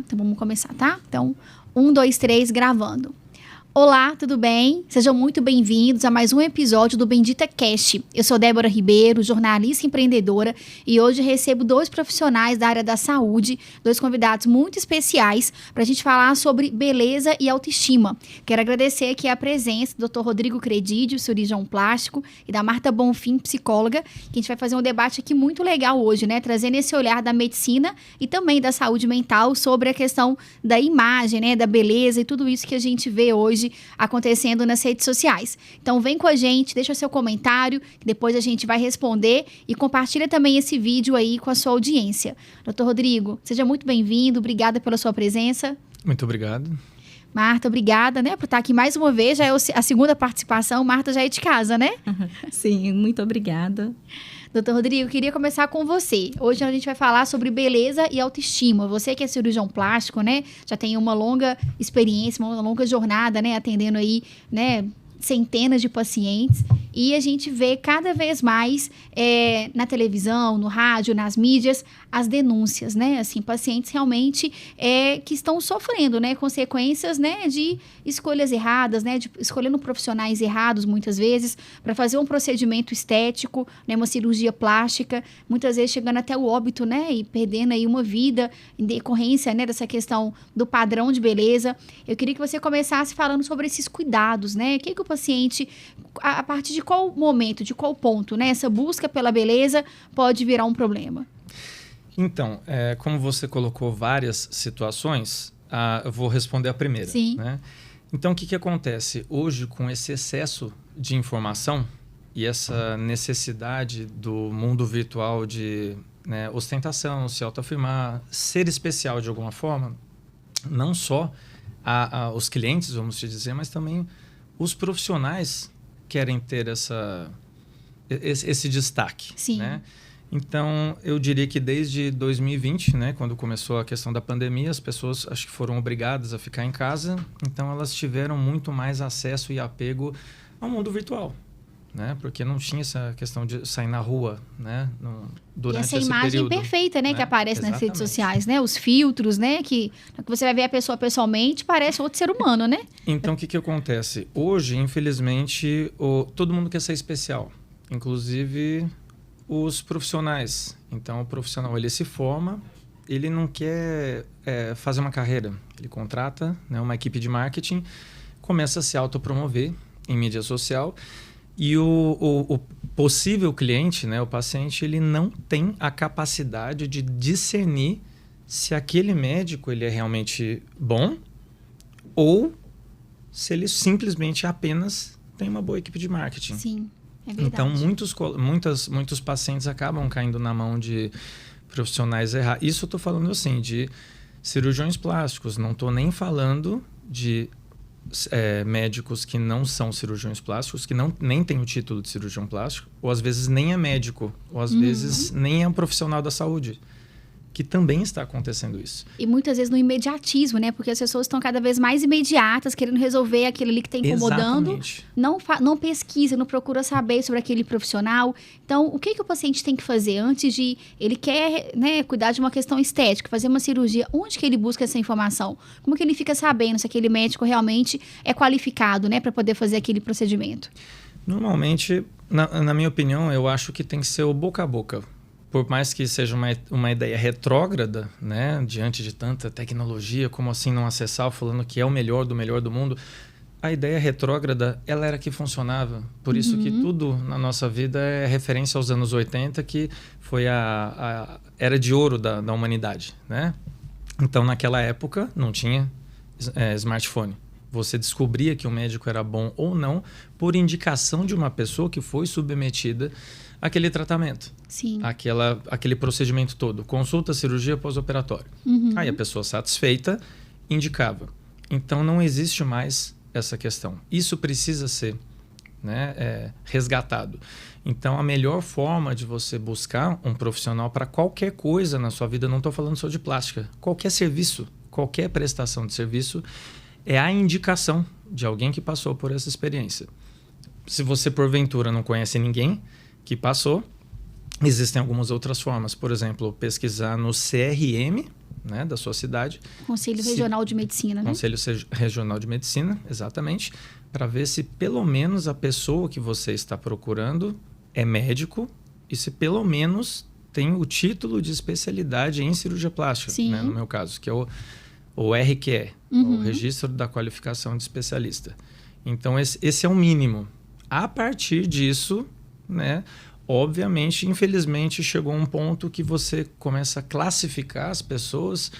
Então vamos começar, tá? Então, 1, 2, 3, gravando. Olá, tudo bem? Sejam muito bem-vindos a mais um episódio do Bendita Cast. Eu sou Débora Ribeiro, jornalista e empreendedora, e hoje recebo 2 profissionais da área da saúde, 2 convidados muito especiais para a gente falar sobre beleza e autoestima. Quero agradecer aqui a presença do Dr. Rodrigo Credidio, cirurgião plástico, e da Marta Bonfim, psicóloga, que a gente vai fazer um debate aqui muito legal hoje, né? Trazendo esse olhar da medicina e também da saúde mental sobre a questão da imagem, né? Da beleza e tudo isso que a gente vê hoje acontecendo nas redes sociais. Então vem com a gente, deixa seu comentário, que depois a gente vai responder, e compartilha também esse vídeo aí com a sua audiência. Dr. Rodrigo, seja muito bem-vindo, obrigada pela sua presença. Muito obrigado. Marta, obrigada, né, por estar aqui mais uma vez, já é a segunda participação. Marta já é de casa, né? Sim, muito obrigada. Doutor Rodrigo, eu queria começar com você. Hoje a gente vai falar sobre beleza e autoestima. Você que é cirurgião plástico, né? Já tem uma longa experiência, uma longa jornada, né? Atendendo aí, né? Centenas de pacientes. E a gente vê cada vez mais na televisão, no rádio, nas mídias, as denúncias, né? Assim, pacientes realmente que estão sofrendo, né? Consequências, né? De escolhas erradas, né? De escolhendo profissionais errados, muitas vezes, para fazer um procedimento estético, né? Uma cirurgia plástica, muitas vezes chegando até o óbito, né? E perdendo aí uma vida em decorrência, né? Dessa questão do padrão de beleza. Eu queria que você começasse falando sobre esses cuidados, né? O que o paciente, a partir de qual momento, de qual ponto, né? Essa busca pela beleza pode virar um problema? Então, como você colocou várias situações, eu vou responder a primeira. Sim. Né? Então, o que acontece? Hoje, com esse excesso de informação e essa necessidade do mundo virtual de ostentação, se autoafirmar, ser especial de alguma forma, não só os clientes, vamos te dizer, mas também os profissionais querem ter esse destaque. Sim. Né? Então, eu diria que desde 2020, né, quando começou a questão da pandemia, as pessoas acho que foram obrigadas a ficar em casa, então elas tiveram muito mais acesso e apego ao mundo virtual. Né? Porque não tinha essa questão de sair na rua, né? Durante esse período. E essa imagem perfeita, né? Que aparece nas redes sociais, né? Os filtros, né? Que você vai ver a pessoa pessoalmente, parece outro ser humano, né? Então, o que acontece? Hoje, infelizmente, todo mundo quer ser especial. Inclusive os profissionais. Então, o profissional, ele se forma, ele não quer fazer uma carreira. Ele contrata, né, uma equipe de marketing, começa a se autopromover em mídia social. E o possível cliente, né, o paciente, ele não tem a capacidade de discernir se aquele médico ele é realmente bom ou se ele simplesmente apenas tem uma boa equipe de marketing. Sim, é verdade. Então, muitos pacientes acabam caindo na mão de profissionais errados. Isso eu estou falando assim, de cirurgiões plásticos. Não estou nem falando de médicos que não são cirurgiões plásticos, que nem têm o título de cirurgião plástico, ou às vezes nem é médico, ou às vezes nem é um profissional da saúde, que também está acontecendo isso. E muitas vezes no imediatismo, né? Porque as pessoas estão cada vez mais imediatas, querendo resolver aquilo ali que está incomodando. Exatamente. Não pesquisa, não procura saber sobre aquele profissional. Então, o que o paciente tem que fazer antes de... Ele quer, né, cuidar de uma questão estética, fazer uma cirurgia. Onde que ele busca essa informação? Como que ele fica sabendo se aquele médico realmente é qualificado, né, para poder fazer aquele procedimento? Normalmente, na minha opinião, eu acho que tem que ser o boca a boca. Por mais que seja uma ideia retrógrada, né, diante de tanta tecnologia, como assim não acessar o fulano que é o melhor do mundo, a ideia retrógrada, ela era que funcionava. Por isso que tudo na nossa vida é referência aos anos 80, que foi a era de ouro da humanidade. Né? Então, naquela época, não tinha smartphone. Você descobria que o médico era bom ou não por indicação de uma pessoa que foi submetida àquele tratamento. Sim. Aquele procedimento todo. Consulta, cirurgia, pós-operatório. Aí a pessoa satisfeita indicava. Então não existe mais essa questão. Isso precisa ser, né, resgatado. Então a melhor forma de você buscar um profissional para qualquer coisa na sua vida, não estou falando só de plástica, qualquer serviço, qualquer prestação de serviço, é a indicação de alguém que passou por essa experiência. Se você porventura não conhece ninguém que passou, existem algumas outras formas. Por exemplo, pesquisar no CRM né, da sua cidade. Conselho Regional de Medicina, né? Conselho Regional de Medicina, exatamente. Para ver se pelo menos a pessoa que você está procurando é médico e se pelo menos tem o título de especialidade em cirurgia plástica, né, no meu caso, que é o RQE, o Registro da Qualificação de Especialista. Então, esse é o mínimo. A partir disso, né, obviamente, infelizmente, chegou um ponto que você começa a classificar as pessoas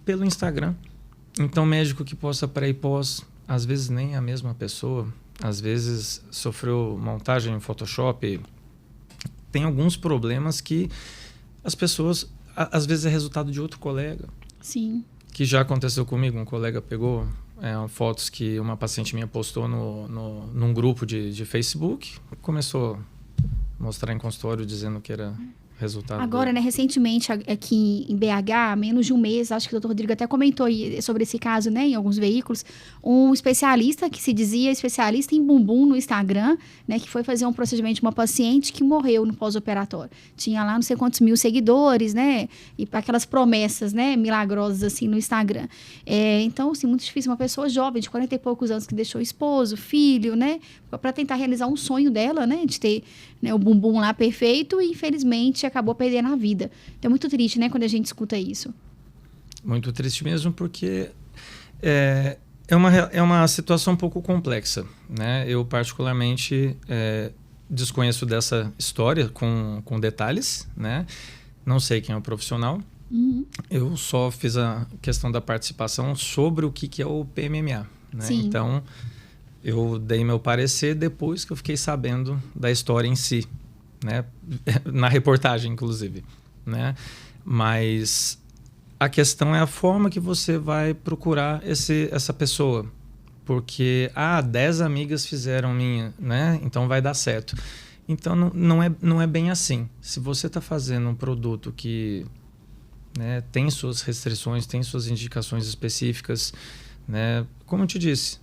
pelo Instagram. Então, médico que posta pré e pós, às vezes nem é a mesma pessoa, às vezes sofreu montagem em Photoshop. Tem alguns problemas que as pessoas, às vezes é resultado de outro colega. Sim. Que já aconteceu comigo, um colega pegou fotos que uma paciente minha postou num grupo de Facebook, começou a mostrar em consultório dizendo que era resultado. Agora, né, recentemente aqui em BH, menos de um mês, acho que o Dr. Rodrigo até comentou sobre esse caso, né, em alguns veículos, um especialista que se dizia especialista em bumbum no Instagram, né, que foi fazer um procedimento de uma paciente que morreu no pós-operatório. Tinha lá não sei quantos mil seguidores, né, e aquelas promessas, né, milagrosas assim no Instagram. Então, assim, muito difícil, uma pessoa jovem de 40 e poucos anos que deixou o esposo, filho, né, para tentar realizar um sonho dela, né, de ter, né, o bumbum lá perfeito e infelizmente acabou perdendo a vida. Então é muito triste, né, quando a gente escuta isso. Muito triste mesmo, porque é uma situação um pouco complexa, né? Eu particularmente desconheço dessa história com detalhes, né? Não sei quem é o profissional. Eu só fiz a questão da participação sobre o que é o PMMA, né? Então eu dei meu parecer depois que eu fiquei sabendo da história em si, né? Na reportagem, inclusive, né? Mas a questão é a forma que você vai procurar essa pessoa. Porque, 10 amigas fizeram minha, né? Então vai dar certo. Então não é bem assim. Se você está fazendo um produto que, né, tem suas restrições, tem suas indicações específicas, né? Como eu te disse,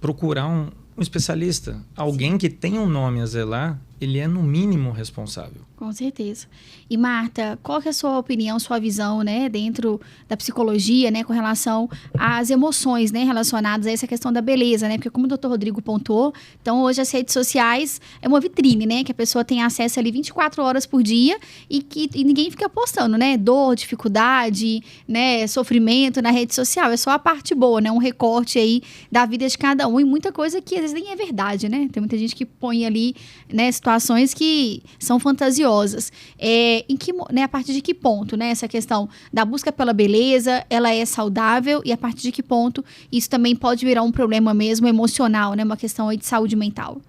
procurar um especialista, alguém que tem um nome a zelar, ele é no mínimo responsável. Com certeza. E Marta, qual que é a sua opinião, sua visão, né, dentro da psicologia, né, com relação às emoções, né, relacionadas a essa questão da beleza, né? Porque como o Dr. Rodrigo pontuou, então hoje as redes sociais é uma vitrine, né, que a pessoa tem acesso ali 24 horas por dia e ninguém fica postando, né, dor, dificuldade, né, sofrimento na rede social. É só a parte boa, né, um recorte aí da vida de cada um e muita coisa que às vezes nem é verdade, né? Tem muita gente que põe ali, né, situações que são fantasiosas. A partir de que ponto, né, essa questão da busca pela beleza, ela é saudável e a partir de que ponto isso também pode virar um problema mesmo emocional, né, uma questão aí de saúde mental?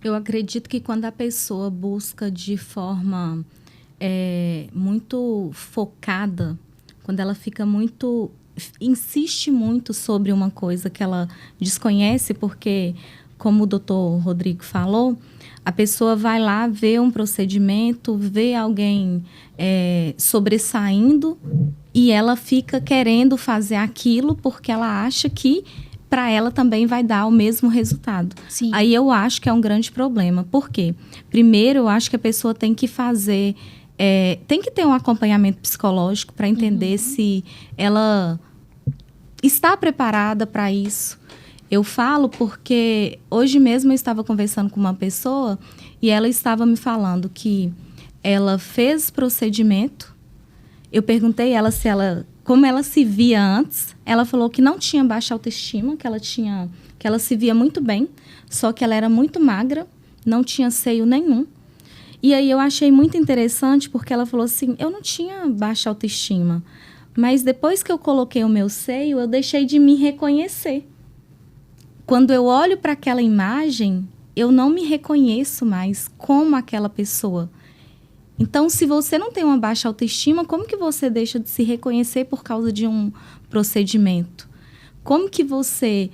Eu acredito que quando a pessoa busca de forma muito focada, quando ela insiste muito sobre uma coisa que ela desconhece, porque, como o Dr. Rodrigo falou, a pessoa vai lá, vê um procedimento, vê alguém sobressaindo e ela fica querendo fazer aquilo porque ela acha que para ela também vai dar o mesmo resultado. Sim. Aí eu acho que é um grande problema. Por quê? Primeiro, eu acho que a pessoa tem que fazer... tem que ter um acompanhamento psicológico para entender se ela está preparada para isso. Eu falo porque hoje mesmo eu estava conversando com uma pessoa e ela estava me falando que ela fez procedimento. Eu perguntei ela como ela se via antes. Ela falou que não tinha baixa autoestima, que ela se via muito bem, só que ela era muito magra, não tinha seio nenhum. E aí eu achei muito interessante porque ela falou assim, eu não tinha baixa autoestima, mas depois que eu coloquei o meu seio, eu deixei de me reconhecer. Quando eu olho para aquela imagem, eu não me reconheço mais como aquela pessoa. Então, se você não tem uma baixa autoestima, como que você deixa de se reconhecer por causa de um procedimento? Como que você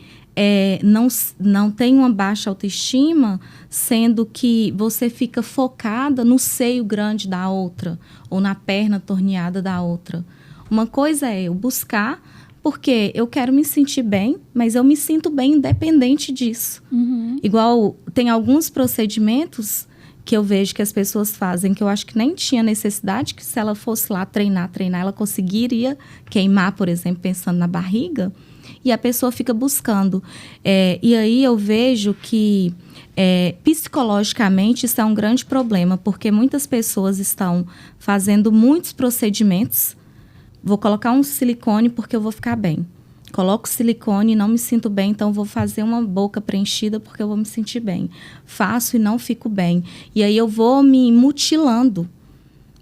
não tem uma baixa autoestima, sendo que você fica focada no seio grande da outra ou na perna torneada da outra? Uma coisa é eu buscar... Porque eu quero me sentir bem, mas eu me sinto bem independente disso. Igual tem alguns procedimentos que eu vejo que as pessoas fazem, que eu acho que nem tinha necessidade, que se ela fosse lá treinar, ela conseguiria queimar, por exemplo, pensando na barriga, e a pessoa fica buscando. E aí eu vejo que psicologicamente isso é um grande problema, porque muitas pessoas estão fazendo muitos procedimentos. Vou colocar um silicone porque eu vou ficar bem. Coloco silicone e não me sinto bem, então vou fazer uma boca preenchida porque eu vou me sentir bem. Faço e não fico bem. E aí eu vou me mutilando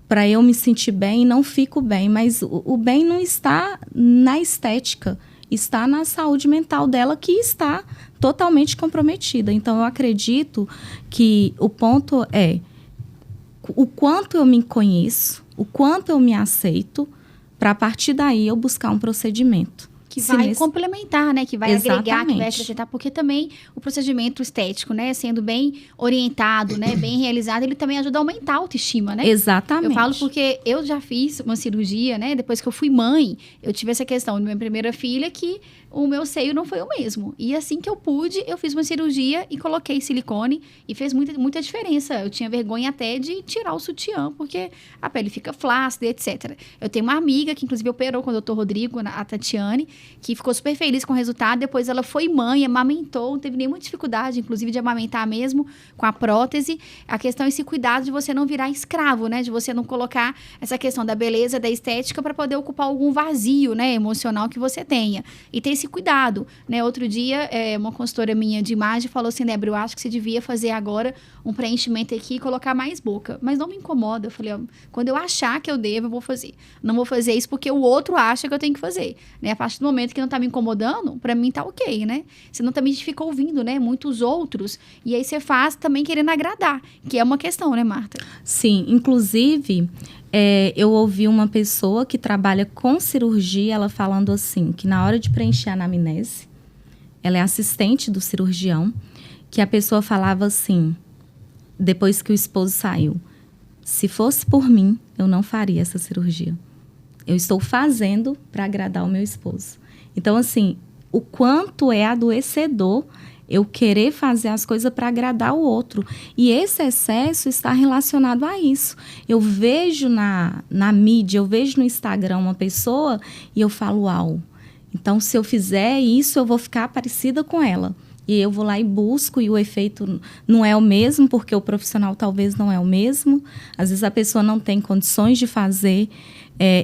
para eu me sentir bem e não fico bem. Mas o bem não está na estética, está na saúde mental dela, que está totalmente comprometida. Então eu acredito que o ponto é o quanto eu me conheço, o quanto eu me aceito, para a partir daí eu buscar um procedimento. Que vai complementar, né? Que vai agregar, que vai acrescentar. Porque também o procedimento estético, né? Sendo bem orientado, né? Bem realizado, ele também ajuda a aumentar a autoestima, né? Exatamente. Eu falo porque eu já fiz uma cirurgia, né? Depois que eu fui mãe, eu tive essa questão de minha primeira filha, que o meu seio não foi o mesmo. E assim que eu pude, eu fiz uma cirurgia e coloquei silicone e fez muita diferença. Eu tinha vergonha até de tirar o sutiã, porque a pele fica flácida, etc. Eu tenho uma amiga que, inclusive, operou com o Dr. Rodrigo, a Tatiane, que ficou super feliz com o resultado. Depois ela foi mãe, amamentou, não teve nenhuma dificuldade, inclusive, de amamentar mesmo com a prótese. A questão é esse cuidado de você não virar escravo, né? De você não colocar essa questão da beleza, da estética, para poder ocupar algum vazio, né? Emocional que você tenha. E ter esse cuidado, né? Outro dia, uma consultora minha de imagem falou assim, Débora, eu acho que você devia fazer agora um preenchimento aqui e colocar mais boca. Mas não me incomoda. Eu falei, ó, quando eu achar que eu devo, eu vou fazer. Não vou fazer isso porque o outro acha que eu tenho que fazer, né? A partir do momento que não tá me incomodando, pra mim tá ok, né? Senão também a gente fica ouvindo, né? Muitos outros. E aí você faz também querendo agradar, que é uma questão, né, Marta? Sim, inclusive, eu ouvi uma pessoa que trabalha com cirurgia, ela falando assim, que na hora de preencher a anamnese, ela é assistente do cirurgião, que a pessoa falava assim, depois que o esposo saiu, se fosse por mim, eu não faria essa cirurgia. Eu estou fazendo para agradar o meu esposo. Então, assim, o quanto é adoecedor eu querer fazer as coisas para agradar o outro. E esse excesso está relacionado a isso. Eu vejo na mídia, eu vejo no Instagram uma pessoa e eu falo, uau, então se eu fizer isso, eu vou ficar parecida com ela. E eu vou lá e busco, e o efeito não é o mesmo, porque o profissional talvez não é o mesmo. Às vezes a pessoa não tem condições de fazer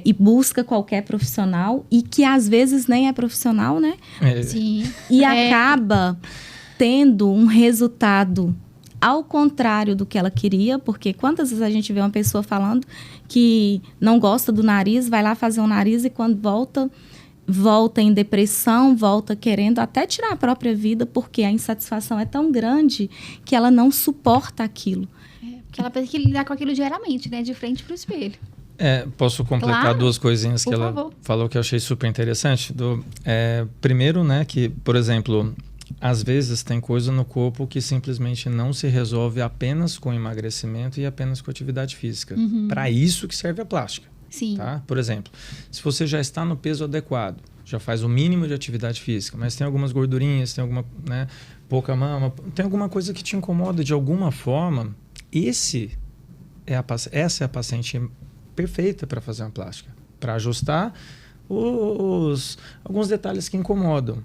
e busca qualquer profissional, e que às vezes nem é profissional, né? Sim. E acaba tendo um resultado ao contrário do que ela queria, porque quantas vezes a gente vê uma pessoa falando que não gosta do nariz, vai lá fazer um nariz e quando volta em depressão, volta querendo até tirar a própria vida, porque a insatisfação é tão grande que ela não suporta aquilo. Porque ela tem que lidar com aquilo diariamente, né? De frente para o espelho. Posso completar Claro, duas coisinhas que ela falou que eu achei super interessante. Primeiro, né, que, por exemplo, às vezes tem coisa no corpo que simplesmente não se resolve apenas com emagrecimento e apenas com atividade física. Para isso que serve a plástica. Sim. Tá? Por exemplo, se você já está no peso adequado, já faz o mínimo de atividade física, mas tem algumas gordurinhas, tem alguma, né, pouca mama, tem alguma coisa que te incomoda de alguma forma, essa é a paciente perfeita para fazer uma plástica, para ajustar alguns detalhes que incomodam,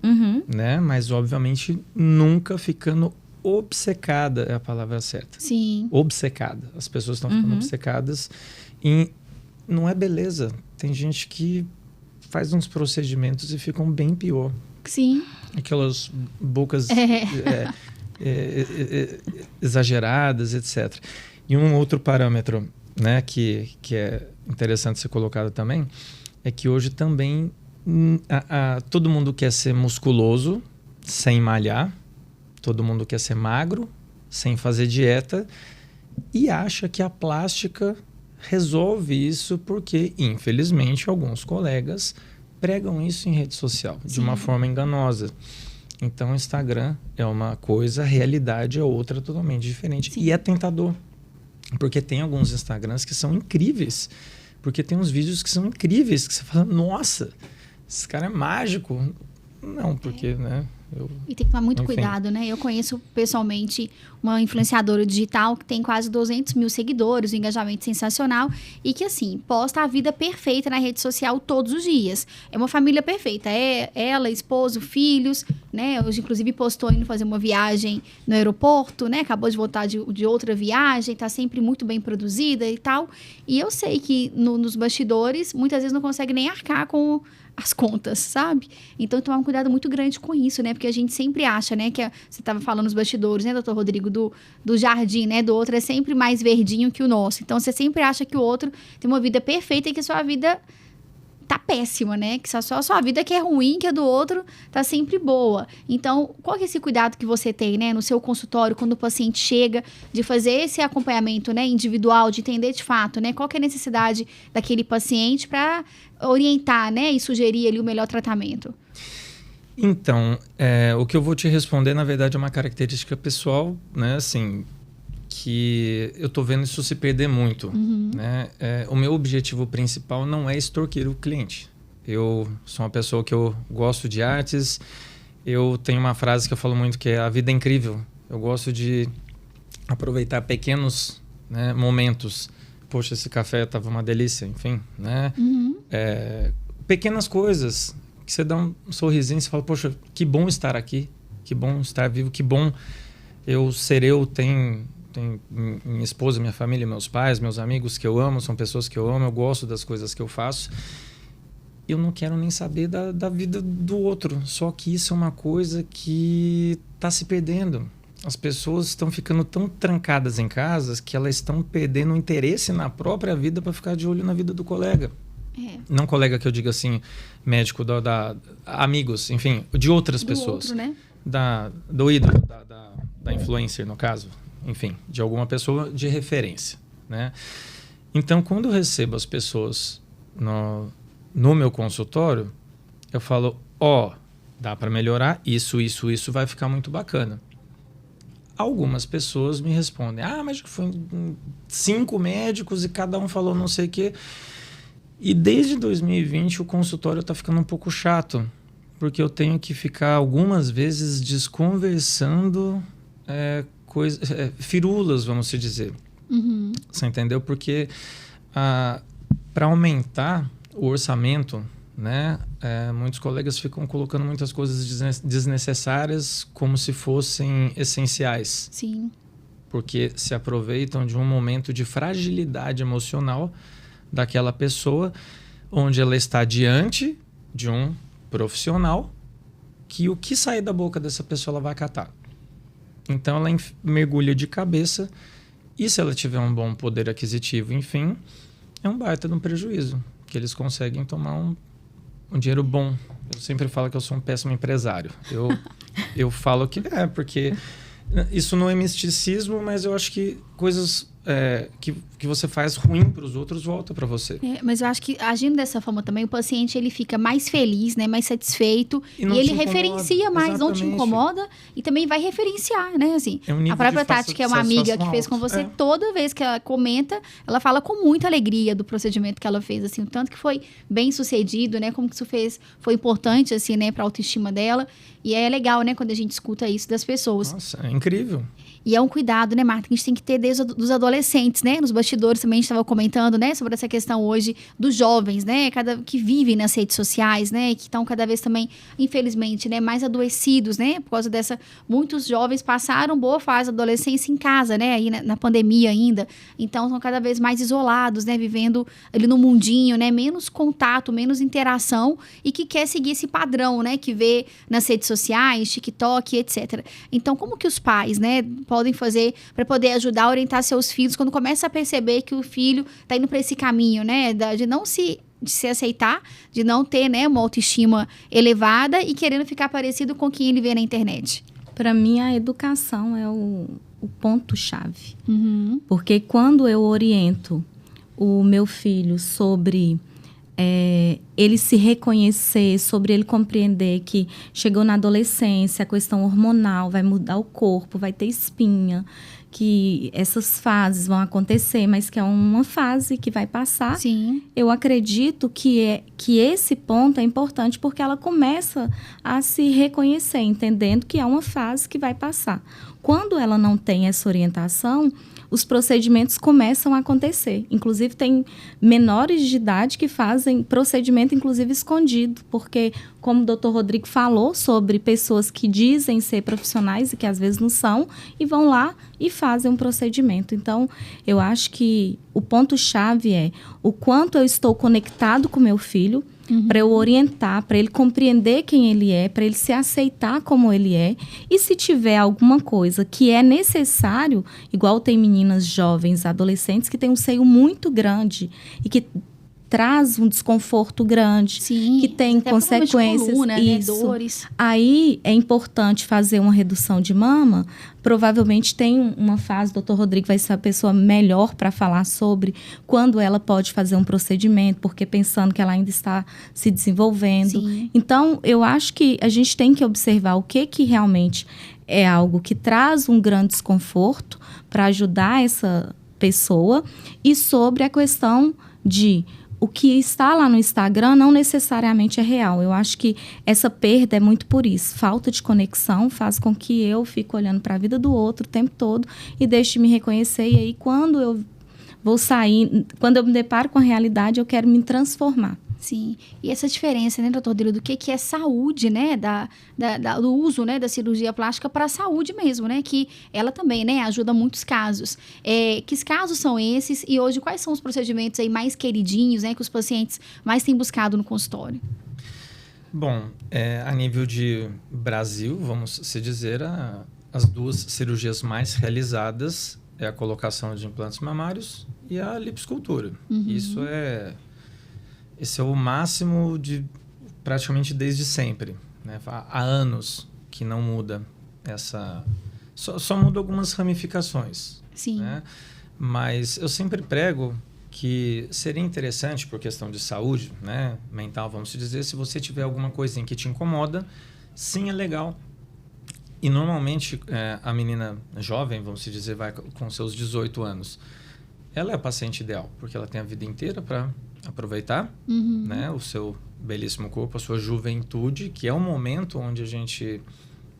né? Mas obviamente nunca ficando obcecada é a palavra certa. Sim. Obcecada. As pessoas estão ficando obcecadas em... Não é beleza. Tem gente que faz uns procedimentos e ficam bem pior. Sim. Aquelas bocas exageradas, etc. E um outro parâmetro, né, que é interessante ser colocado também, é que hoje também todo mundo quer ser musculoso sem malhar, todo mundo quer ser magro sem fazer dieta e acha que a plástica resolve isso porque, infelizmente, alguns colegas pregam isso em rede social de uma forma enganosa. Então, o Instagram é uma coisa, a realidade é outra totalmente diferente. Sim. E é tentador, porque tem alguns Instagrams que são incríveis, porque tem uns vídeos que são incríveis, que você fala, nossa, esse cara é mágico. Não, porque, né? E tem que tomar muito Enfim. cuidado, né? Eu conheço pessoalmente uma influenciadora digital que tem quase 200 mil seguidores, um engajamento sensacional e que, assim, posta a vida perfeita na rede social todos os dias. É uma família perfeita. É ela, esposo, filhos, né? Hoje, inclusive, postou indo fazer uma viagem no aeroporto, né? Acabou de voltar de outra viagem, tá sempre muito bem produzida e tal. E eu sei que nos bastidores, muitas vezes não consegue nem arcar com as contas, sabe? Então, tomar um cuidado muito grande com isso, né? Porque a gente sempre acha, né? Você estava falando nos bastidores, né, doutor Rodrigo, do jardim, né? Do outro é sempre mais verdinho que o nosso. Então, você sempre acha que o outro tem uma vida perfeita e que a sua vida tá péssima, né? Que só a sua vida que é ruim, que a do outro tá sempre boa. Então, qual que é esse cuidado que você tem, né? No seu consultório, quando o paciente chega, de fazer esse acompanhamento, né? Individual, de entender de fato, né? Qual que é a necessidade daquele paciente para orientar, né? E sugerir ali o melhor tratamento. Então, o que eu vou te responder, na verdade, é uma característica pessoal, né? Assim, que eu tô vendo isso se perder muito, né? O meu objetivo principal não é extorquir o cliente. Eu sou uma pessoa que eu gosto de artes, eu tenho uma frase que eu falo muito que é a vida é incrível. Eu gosto de aproveitar pequenos, né, momentos. Poxa, esse café tava uma delícia, enfim, né? Pequenas coisas que você dá um sorrisinho e você fala, poxa, que bom estar aqui, que bom estar vivo, que bom eu ser eu, tem minha esposa, minha família, meus pais, meus amigos que eu amo, são pessoas que eu amo, eu gosto das coisas que eu faço. Eu não quero nem saber da vida do outro. Só que isso é uma coisa que está se perdendo. As pessoas estão ficando tão trancadas em casas que elas estão perdendo o interesse na própria vida para ficar de olho na vida do colega. Não colega que eu diga assim, médico, amigos, enfim, de outras pessoas. Outro, né? Do ídolo, da influencer, no caso. Enfim, de alguma pessoa de referência, né? Então, quando eu recebo as pessoas no meu consultório, eu falo, dá para melhorar isso vai ficar muito bacana. Algumas pessoas me respondem, mas já foi 5 médicos e cada um falou não sei o quê. E desde 2020 o consultório está ficando um pouco chato, porque eu tenho que ficar algumas vezes desconversando firulas, vamos se dizer. Você entendeu? Porque para aumentar o orçamento, né, muitos colegas ficam colocando muitas coisas desnecessárias como se fossem essenciais. Sim. Porque se aproveitam de um momento de fragilidade emocional daquela pessoa, onde ela está diante de um profissional que o que sair da boca dessa pessoa ela vai acatar. Então ela mergulha de cabeça e se ela tiver um bom poder aquisitivo, enfim, é um baita de um prejuízo, que eles conseguem tomar um dinheiro bom. Eu sempre falo que eu sou um péssimo empresário. Eu falo que porque isso não é misticismo, mas eu acho que coisas que você faz ruim para os outros volta para você. Mas eu acho que agindo dessa forma também, o paciente ele fica mais feliz, né, mais satisfeito e ele referencia mais, não te incomoda e também vai referenciar, né, assim. A própria Tati, que é uma amiga que fez com você, toda vez que ela comenta, ela fala com muita alegria do procedimento que ela fez, assim, o tanto que foi bem sucedido, né, como que isso foi importante, assim, né, para a autoestima dela. E é legal, né, quando a gente escuta isso das pessoas. Nossa, é incrível. E é um cuidado, né, Marta, que a gente tem que ter desde os adolescentes, né? Nos bastidores também a gente estava comentando, né, sobre essa questão hoje dos jovens, né, que vivem nas redes sociais, né, que estão cada vez também, infelizmente, né, mais adoecidos, né, por causa dessa... Muitos jovens passaram boa fase da adolescência em casa, né, aí na pandemia ainda. Então, estão cada vez mais isolados, né, vivendo ali no mundinho, né, menos contato, menos interação e que quer seguir esse padrão, né, que vê nas redes sociais, TikTok, etc. Então, como que os pais, né, podem fazer para poder ajudar a orientar seus filhos quando começa a perceber que o filho está indo para esse caminho, né? De não se aceitar, de não ter, né, uma autoestima elevada e querendo ficar parecido com quem ele vê na internet. Para mim, a educação é o ponto-chave. Porque quando eu oriento o meu filho sobre... ele se reconhecer, sobre ele compreender que chegou na adolescência, a questão hormonal vai mudar o corpo, vai ter espinha, que essas fases vão acontecer, mas que é uma fase que vai passar. Sim. Eu acredito que esse ponto é importante porque ela começa a se reconhecer, entendendo que é uma fase que vai passar. Quando ela não tem essa orientação, os procedimentos começam a acontecer. Inclusive, tem menores de idade que fazem procedimento, inclusive, escondido. Porque, como o doutor Rodrigo falou, sobre pessoas que dizem ser profissionais e que às vezes não são, e vão lá e fazem um procedimento. Então, eu acho que o ponto-chave é o quanto eu estou conectado com meu filho, para eu orientar, para ele compreender quem ele é, para ele se aceitar como ele é. E se tiver alguma coisa que é necessário, igual tem meninas jovens, adolescentes, que têm um seio muito grande e que traz um desconforto grande, Sim, que tem até consequências. coluna, né, Isso. dores. Aí é importante fazer uma redução de mama. Provavelmente tem uma fase, o doutor Rodrigo vai ser a pessoa melhor para falar sobre quando ela pode fazer um procedimento, porque pensando que ela ainda está se desenvolvendo. Sim. Então, eu acho que a gente tem que observar o que realmente é algo que traz um grande desconforto para ajudar essa pessoa e sobre a questão de o que está lá no Instagram não necessariamente é real. Eu acho que essa perda é muito por isso. Falta de conexão faz com que eu fique olhando para a vida do outro o tempo todo e deixe de me reconhecer. E aí, quando eu vou sair, quando eu me deparo com a realidade, eu quero me transformar. Sim, e essa diferença, né, doutor Rodrigo, do que é saúde, né, do uso, né, da cirurgia plástica para a saúde mesmo, né, que ela também, né, ajuda muitos casos. Que casos são esses e hoje quais são os procedimentos aí mais queridinhos, né, que os pacientes mais têm buscado no consultório? Bom, a nível de Brasil, vamos se dizer, as duas cirurgias mais realizadas é a colocação de implantes mamários e a lipoescultura. Esse é o máximo de praticamente desde sempre, né? Há anos que não muda essa... Só muda algumas ramificações. Sim. Né? Mas eu sempre prego que seria interessante, por questão de saúde, né, mental, vamos dizer, se você tiver alguma coisinha que te incomoda, sim, é legal. E normalmente a menina jovem, vamos dizer, vai com seus 18 anos, ela é a paciente ideal, porque ela tem a vida inteira para aproveitar, né, o seu belíssimo corpo, a sua juventude, que é o momento onde a gente,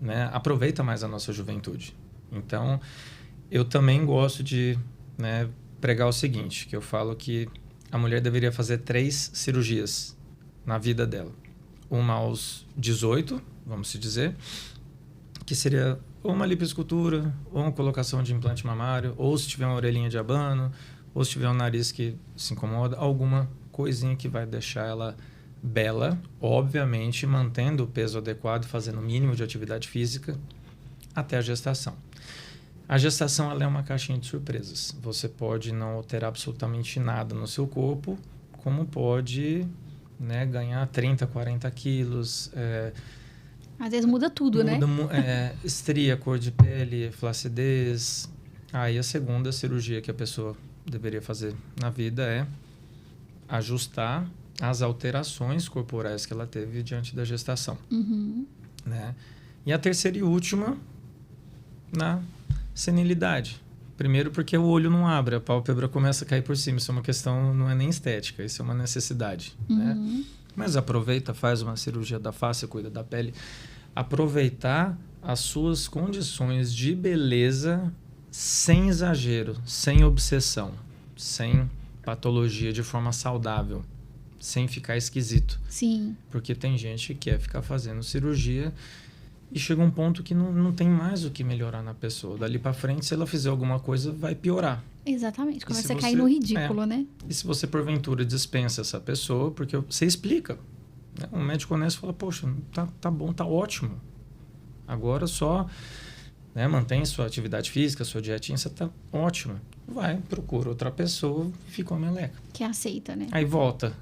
né, aproveita mais a nossa juventude. Então, eu também gosto de, né, pregar o seguinte, que eu falo que a mulher deveria fazer 3 cirurgias na vida dela. Uma aos 18, vamos dizer, que seria ou uma lipoescultura, ou uma colocação de implante mamário, ou se tiver uma orelhinha de abano, ou se tiver um nariz que se incomoda, alguma coisinha que vai deixar ela bela, obviamente mantendo o peso adequado, fazendo o mínimo de atividade física até a gestação. A gestação ela é uma caixinha de surpresas. Você pode não alterar absolutamente nada no seu corpo, como pode, né, ganhar 30, 40 quilos. Às vezes muda tudo, né? Estria, cor de pele, flacidez. Aí a segunda cirurgia que a pessoa deveria fazer na vida é ajustar as alterações corporais que ela teve diante da gestação. Né? E a terceira e última, na senilidade. Primeiro porque o olho não abre, a pálpebra começa a cair por cima. Isso é uma questão, não é nem estética, isso é uma necessidade. Né? Mas aproveita, faz uma cirurgia da face, cuida da pele. Aproveitar as suas condições de beleza sem exagero, sem obsessão, sem patologia, de forma saudável, sem ficar esquisito. Sim. Porque tem gente que quer ficar fazendo cirurgia e chega um ponto que não tem mais o que melhorar na pessoa. Dali para frente, se ela fizer alguma coisa, vai piorar. Exatamente, começa a cair no ridículo, né? E se você, porventura, dispensa essa pessoa, porque você explica. Né? Um médico honesto fala, poxa, tá bom, tá ótimo. Agora só, né, mantém sua atividade física, sua dietinha, você tá ótimo. Vai, procura outra pessoa e fica uma meleca. Que aceita, né? Aí volta.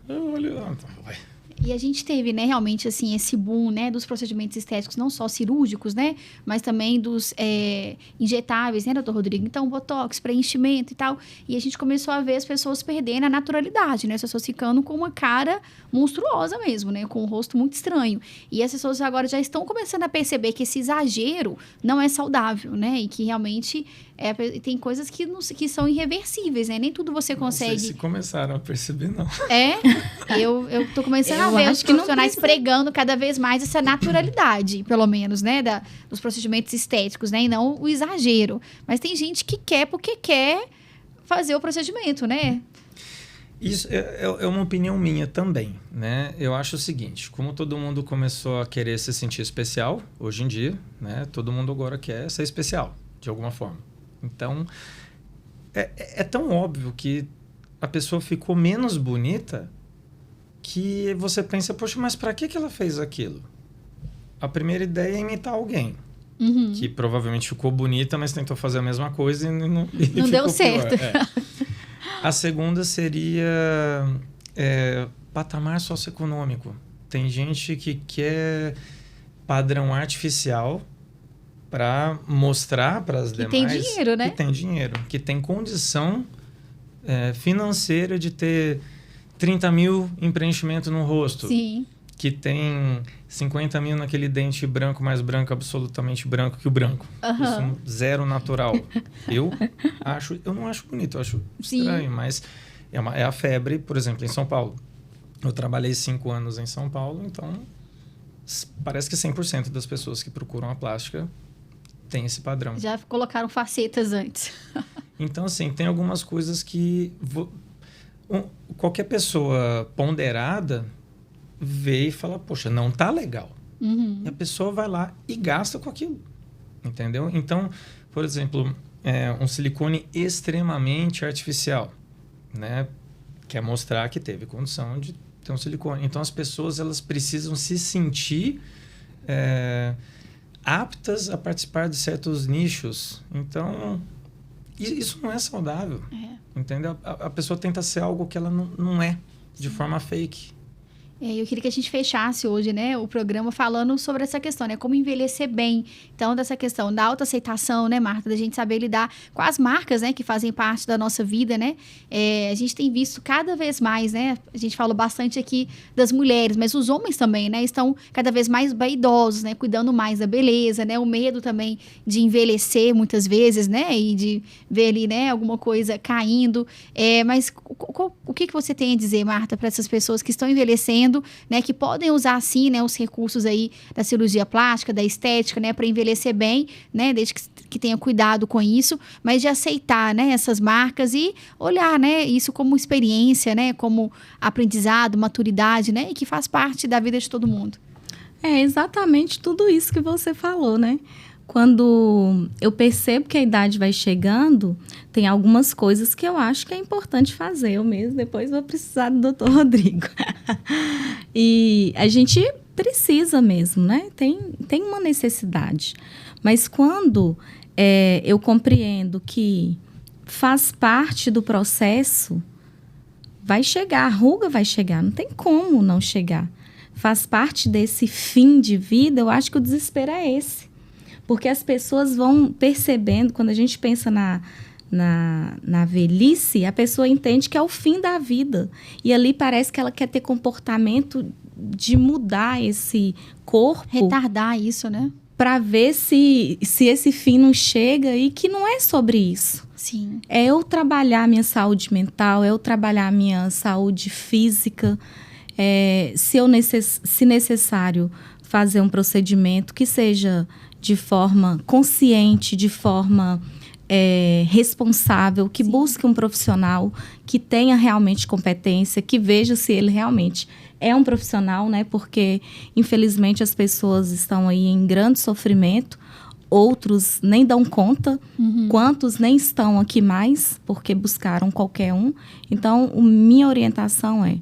Vai. E a gente teve, né, realmente, assim, esse boom, né, dos procedimentos estéticos, não só cirúrgicos, né, mas também dos injetáveis, né, doutor Rodrigo? Então, botox, preenchimento e tal. E a gente começou a ver as pessoas perdendo a naturalidade, né? As pessoas ficando com uma cara monstruosa mesmo, né? Com um rosto muito estranho. E as pessoas agora já estão começando a perceber que esse exagero não é saudável, né? E que realmente Tem coisas que são irreversíveis, né? Nem tudo você consegue. Não sei se começaram a perceber, não. Eu tô começando a ver os profissionais pregando cada vez mais essa naturalidade, pelo menos, né? Dos procedimentos estéticos, né? E não o exagero. Mas tem gente que quer porque quer fazer o procedimento, né? Isso é uma opinião minha também, né? Eu acho o seguinte, como todo mundo começou a querer se sentir especial, hoje em dia, né? Todo mundo agora quer ser especial, de alguma forma. Então, é tão óbvio que a pessoa ficou menos bonita que você pensa, poxa, mas para que ela fez aquilo? A primeira ideia é imitar alguém. Que provavelmente ficou bonita, mas tentou fazer a mesma coisa e não deu certo. A segunda seria patamar socioeconômico. Tem gente que quer padrão artificial para mostrar para as demais... Que tem dinheiro, né? Que tem dinheiro. Que tem condição financeira de ter 30 mil em preenchimento no rosto. Sim. Que tem 50 mil naquele dente branco, mais branco, absolutamente branco que o branco. Isso zero natural. Eu não acho bonito, eu acho estranho, mas é a febre, por exemplo, em São Paulo. Eu trabalhei 5 anos em São Paulo, então parece que 100% das pessoas que procuram a plástica tem esse padrão. Já colocaram facetas antes. Então, assim, tem algumas coisas que qualquer pessoa ponderada vê e fala, poxa, não tá legal. E a pessoa vai lá e gasta com aquilo. Entendeu? Então, por exemplo, um silicone extremamente artificial, né? Quer mostrar que teve condição de ter um silicone. Então, as pessoas elas precisam se sentir aptas a participar de certos nichos. Então, isso não é saudável. Entendeu? A pessoa tenta ser algo que ela não é, de forma fake. Eu queria que a gente fechasse hoje, né, o programa falando sobre essa questão, né, como envelhecer bem. Então, dessa questão da autoaceitação, né, Marta, da gente saber lidar com as marcas, né, que fazem parte da nossa vida, né. A gente tem visto cada vez mais, né, a gente falou bastante aqui das mulheres, mas os homens também, né, estão cada vez mais vaidosos, né, cuidando mais da beleza, né, o medo também de envelhecer muitas vezes, né, e de ver ali, né, alguma coisa caindo. Mas o que você tem a dizer, Marta, para essas pessoas que estão envelhecendo, né, que podem usar assim, né, os recursos aí da cirurgia plástica, da estética, né, para envelhecer bem, né, desde que tenha cuidado com isso, mas de aceitar, né, essas marcas e olhar, né, isso como experiência, né, como aprendizado, maturidade, né, e que faz parte da vida de todo mundo. É exatamente tudo isso que você falou, né? Quando eu percebo que a idade vai chegando, tem algumas coisas que eu acho que é importante fazer. Eu mesmo depois vou precisar do Dr. Rodrigo. E a gente precisa mesmo, né? Tem uma necessidade. Mas quando eu compreendo que faz parte do processo, vai chegar, a ruga vai chegar, não tem como não chegar. Faz parte desse fim de vida, eu acho que o desespero é esse. Porque as pessoas vão percebendo, quando a gente pensa na velhice, a pessoa entende que é o fim da vida. E ali parece que ela quer ter comportamento de mudar esse corpo. Retardar isso, né? Para ver se esse fim não chega e que não é sobre isso. Sim. É eu trabalhar a minha saúde mental, é eu trabalhar a minha saúde física. Se necessário, fazer um procedimento que seja de forma consciente, de forma responsável, que Sim. busque um profissional que tenha realmente competência, que veja se ele realmente é um profissional, né? Porque, infelizmente, as pessoas estão aí em grande sofrimento, outros nem dão conta, quantos nem estão aqui mais, porque buscaram qualquer um. Então, minha orientação é: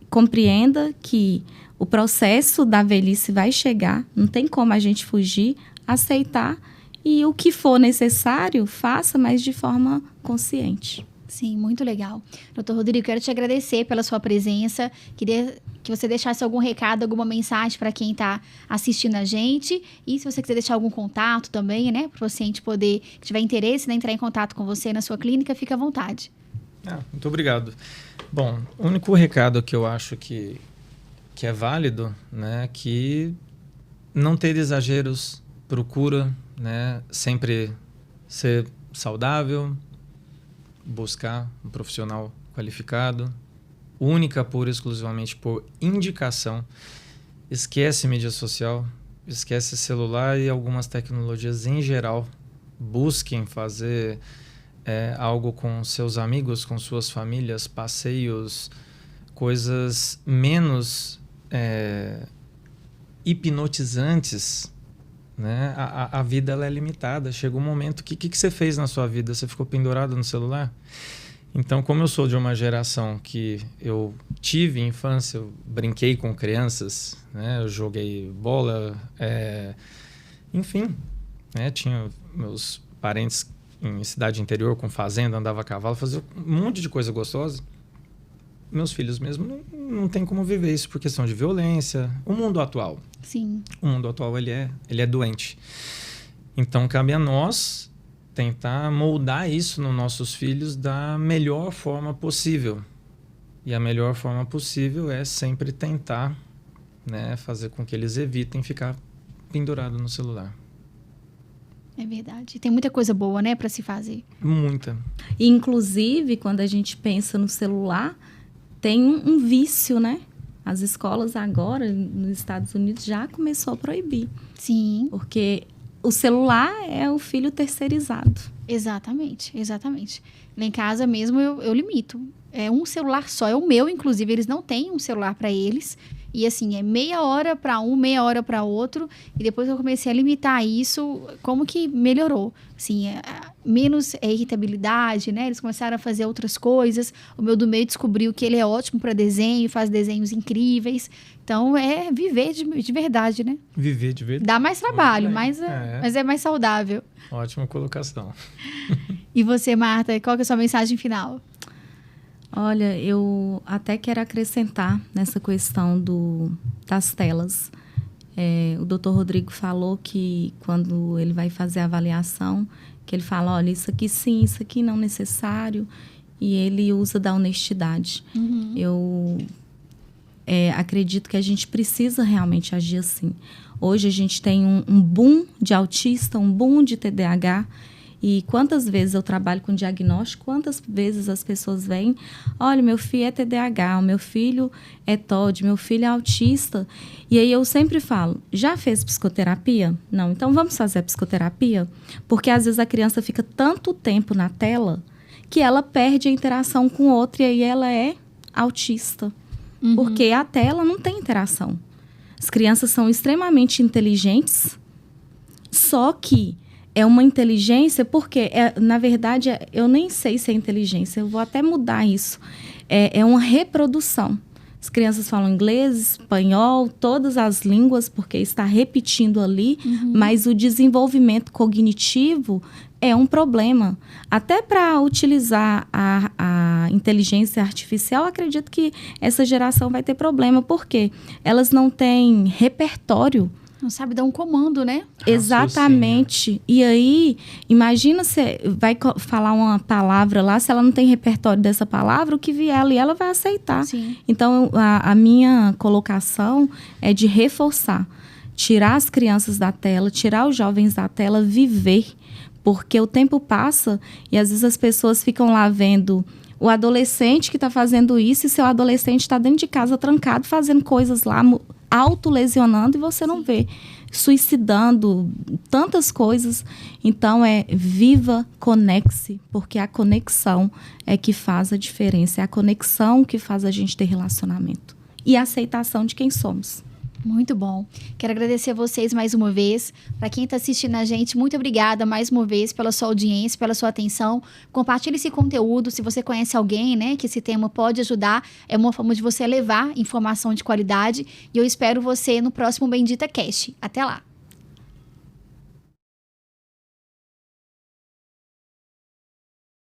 compreenda que o processo da velhice vai chegar, não tem como a gente fugir, aceitar, e o que for necessário, faça, mas de forma consciente. Sim, muito legal. Doutor Rodrigo, quero te agradecer pela sua presença. Queria que você deixasse algum recado, alguma mensagem para quem está assistindo a gente. E se você quiser deixar algum contato também, né, para o paciente poder, que tiver interesse, né, entrar em contato com você na sua clínica, fica à vontade. Muito obrigado. Bom, o único recado que eu acho que é válido, né, que não ter exageros, procura, né, sempre ser saudável, buscar um profissional qualificado, única, pura e exclusivamente por indicação. Esquece mídia social, esquece celular e algumas tecnologias em geral. Busquem fazer algo com seus amigos, com suas famílias, passeios, coisas menos hipnotizantes, né? A vida ela é limitada. Chega um momento que você fez na sua vida? Você ficou pendurado no celular? Então, como eu sou de uma geração que eu tive infância, eu brinquei com crianças, né? Eu joguei bola, enfim, né? Tinha meus parentes em cidade interior, com fazenda, andava a cavalo, fazia um monte de coisa gostosa. Meus filhos mesmo não tem como viver isso por questão de violência. O mundo atual. Sim. O mundo atual, ele é doente. Então, cabe a nós tentar moldar isso nos nossos filhos da melhor forma possível. E a melhor forma possível é sempre tentar, né, fazer com que eles evitem ficar pendurados no celular. É verdade. Tem muita coisa boa, né, para se fazer. Muita. Inclusive, quando a gente pensa no celular, tem um vício, né? As escolas agora, nos Estados Unidos, já começou a proibir. Sim. Porque o celular é o filho terceirizado. Exatamente, exatamente. Lá em casa mesmo eu limito. É um celular só, é o meu, inclusive, eles não têm um celular para eles. E assim, é meia hora para um, meia hora para outro. E depois eu comecei a limitar isso, como que melhorou. Assim, menos irritabilidade, né? Eles começaram a fazer outras coisas. O meu do meio descobriu que ele é ótimo para desenho, faz desenhos incríveis. Então, é viver de verdade, né? Viver de verdade. Dá mais trabalho, mas é mais saudável. Ótima colocação. E você, Marta, qual que é a sua mensagem final? Olha, eu até quero acrescentar nessa questão das telas. O Dr. Rodrigo falou que quando ele vai fazer a avaliação, que ele fala, olha, isso aqui sim, isso aqui não necessário, e ele usa da honestidade. Uhum. Eu acredito que a gente precisa realmente agir assim. Hoje a gente tem um boom de autista, um boom de TDAH. E quantas vezes eu trabalho com diagnóstico, quantas vezes as pessoas vêm, olha, meu filho é TDAH, o meu filho é TOD, meu filho é autista. E aí eu sempre falo, já fez psicoterapia? Não, então vamos fazer a psicoterapia? Porque às vezes a criança fica tanto tempo na tela que ela perde a interação com o outro e aí ela é autista. Uhum. Porque a tela não tem interação. As crianças são extremamente inteligentes, só que é uma inteligência, porque, na verdade, eu nem sei se é inteligência, eu vou até mudar isso. É uma reprodução. As crianças falam inglês, espanhol, todas as línguas, porque está repetindo ali, mas o desenvolvimento cognitivo é um problema. Até para utilizar a inteligência artificial, acredito que essa geração vai ter problema, porque elas não têm repertório. Não sabe dar um comando, né? Exatamente. E aí, imagina você vai falar uma palavra lá, se ela não tem repertório dessa palavra, o que vier ali, ela vai aceitar. Sim. Então, a minha colocação é de reforçar. Tirar as crianças da tela, tirar os jovens da tela, viver. Porque o tempo passa e às vezes as pessoas ficam lá vendo o adolescente que está fazendo isso e seu adolescente está dentro de casa trancado, fazendo coisas lá, autolesionando, e você não vê, suicidando, tantas coisas. Então, viva, conexe, porque a conexão é que faz a diferença, é a conexão que faz a gente ter relacionamento e a aceitação de quem somos. Muito bom. Quero agradecer a vocês mais uma vez. Para quem está assistindo a gente, muito obrigada mais uma vez pela sua audiência, pela sua atenção. Compartilhe esse conteúdo. Se você conhece alguém, né, que esse tema pode ajudar, é uma forma de você levar informação de qualidade. E eu espero você no próximo Bendita Cast. Até lá!